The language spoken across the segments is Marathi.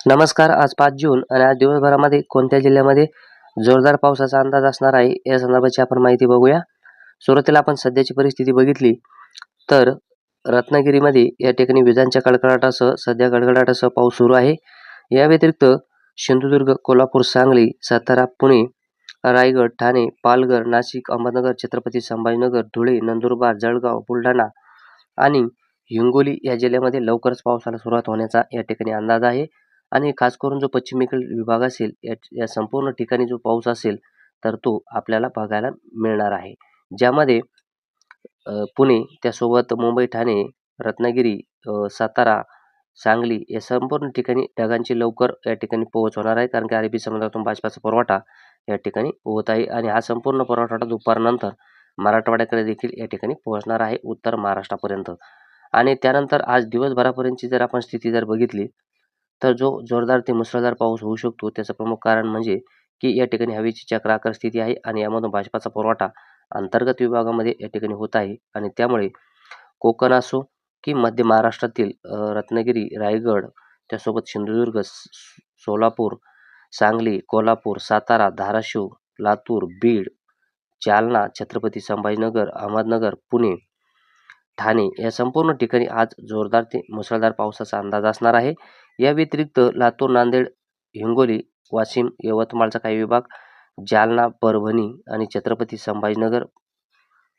नमस्कार. आज 5 जून आणि आज दिवसभरामध्ये कोणत्या जिल्ह्यामध्ये जोरदार पावसाचा अंदाज असणार आहे, या संदर्भाची आपण माहिती बघूया. सुरुवातीला आपण सध्याची परिस्थिती बघितली तर रत्नागिरीमध्ये या ठिकाणी विजांच्या कडकडाटासह सध्या गडगडाटासह पाऊस सुरू आहे. या व्यतिरिक्त सिंधुदुर्ग, कोल्हापूर, सांगली, सातारा, पुणे, रायगड, ठाणे, पालघर, नाशिक, अहमदनगर, छत्रपती संभाजीनगर, धुळे, नंदुरबार, जळगाव, बुलढाणा आणि हिंगोली या जिल्ह्यामध्ये लवकरच पावसाला सुरुवात होण्याचा या ठिकाणी अंदाज आहे. आणि खास करून जो पश्चिमेकडील विभाग असेल या संपूर्ण ठिकाणी जो पाऊस असेल तर तो आपल्याला बघायला मिळणार आहे. ज्यामध्ये पुणे, त्यासोबत मुंबई, ठाणे, रत्नागिरी, सातारा, सांगली या संपूर्ण ठिकाणी ढगांची लवकर या ठिकाणी पोहोच होणार आहे. कारण की अरबी समुद्रातून बाष्पाचा पुरवठा या ठिकाणी होत आहे आणि हा संपूर्ण पुरवठा दुपारनंतर मराठवाड्याकडे देखील या ठिकाणी पोहोचणार आहे, उत्तर महाराष्ट्रापर्यंत. आणि त्यानंतर आज दिवसभरापर्यंतची जर आपण स्थिती जर बघितली तर जो जोरदार ते मुसळधार पाऊस होऊ शकतो त्याचं प्रमुख कारण म्हणजे की या ठिकाणी हवेची चक्राकार स्थिती आहे आणि यामधून बाष्पाचा पुरवठा अंतर्गत विभागामध्ये या ठिकाणी होत आहे आणि त्यामुळे कोकण असो की मध्य महाराष्ट्रातील रत्नागिरी, रायगड, त्यासोबत सिंधुदुर्ग, सोलापूर, सांगली, कोल्हापूर, सातारा, धाराशिव, लातूर, बीड, जालना, छत्रपती संभाजीनगर, अहमदनगर, पुणे, ठाणे या संपूर्ण ठिकाणी आज जोरदार ते मुसळधार पावसाचा अंदाज असणार आहे. या व्यतिरिक्त लातूर, नांदेड, हिंगोली, वाशिम, यवतमाळचा काही विभाग, जालना, परभणी आणि छत्रपती संभाजीनगर,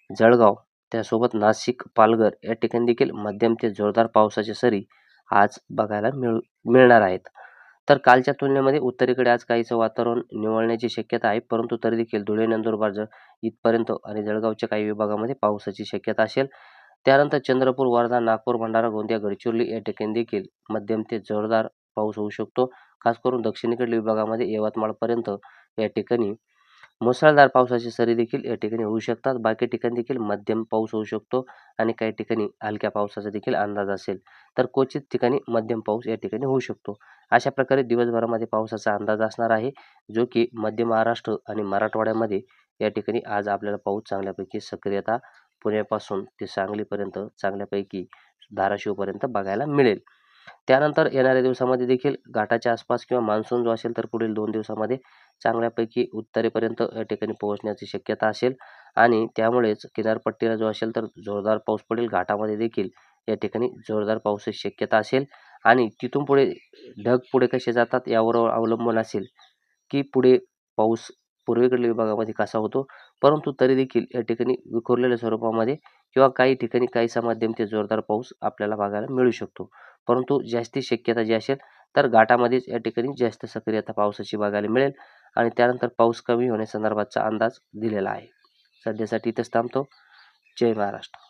जळगाव, त्यासोबत नाशिक, पालघर या ठिकाणी देखील मध्यम ते जोरदार पावसाच्या सरी आज बघायला मिळणार आहेत. तर कालच्या तुलनेमध्ये उत्तरेकडे आज काहीसं वातावरण निवळण्याची शक्यता आहे, परंतु तरी देखील धुळे, नंदुरबार इथपर्यंत आणि जळगावच्या काही विभागामध्ये पावसाची शक्यता असेल. त्यानंतर चंद्रपूर, वर्धा, नागपूर, भंडारा, गोंदिया, गडचिरोली या ठिकाणी देखील मध्यम ते जोरदार पाऊस होऊ शकतो. खास करून दक्षिणेकडील विभागामध्ये यवतमाळपर्यंत या ठिकाणी मुसळधार पावसाची सरी देखील या ठिकाणी होऊ शकतात. बाकी ठिकाणी देखील मध्यम पाऊस होऊ शकतो आणि काही ठिकाणी हलक्या पावसाचा देखील अंदाज असेल. तर क्वचित ठिकाणी मध्यम पाऊस या ठिकाणी होऊ शकतो. अशा प्रकारे दिवसभरामध्ये पावसाचा अंदाज असणार आहे, जो की मध्य महाराष्ट्र आणि मराठवाड्यामध्ये या ठिकाणी आज आपल्याला पाऊस चांगल्यापैकी सक्रियता पुण्यापासून ते सांगलीपर्यंत चांगल्यापैकी धाराशिवपर्यंत बघायला मिळेल. त्यानंतर येणाऱ्या दिवसामध्ये देखील घाटाच्या आसपास किंवा मान्सून जो असेल तर पुढील 2 दिवसामध्ये चांगल्यापैकी उत्तरेपर्यंत या ठिकाणी पोहोचण्याची शक्यता असेल आणि त्यामुळेच किनारपट्टीला जो असेल तर जोरदार पाऊस पडेल. घाटामध्ये देखील या ठिकाणी जोरदार पावसाची शक्यता असेल आणि तिथून पुढे ढग पुढे कसे जातात यावर अवलंबून असेल की पुढे पाऊस पूर्वेकडील विभागामध्ये कसा होतो. परंतु तरी देखील या ठिकाणी विखुरलेल्या स्वरूपामध्ये किंवा काही ठिकाणी काहीसा मध्यम ते जोरदार पाऊस आपल्याला बघायला मिळू शकतो. परंतु जास्ती शक्यता जी असेल तर घाटामध्येच या ठिकाणी जास्त सक्रियता पावसाची बघायला मिळेल आणि त्यानंतर पाऊस कमी होण्यासंदर्भातचा अंदाज दिलेला आहे. सध्यासाठी इथेच थांबतो. जय महाराष्ट्र.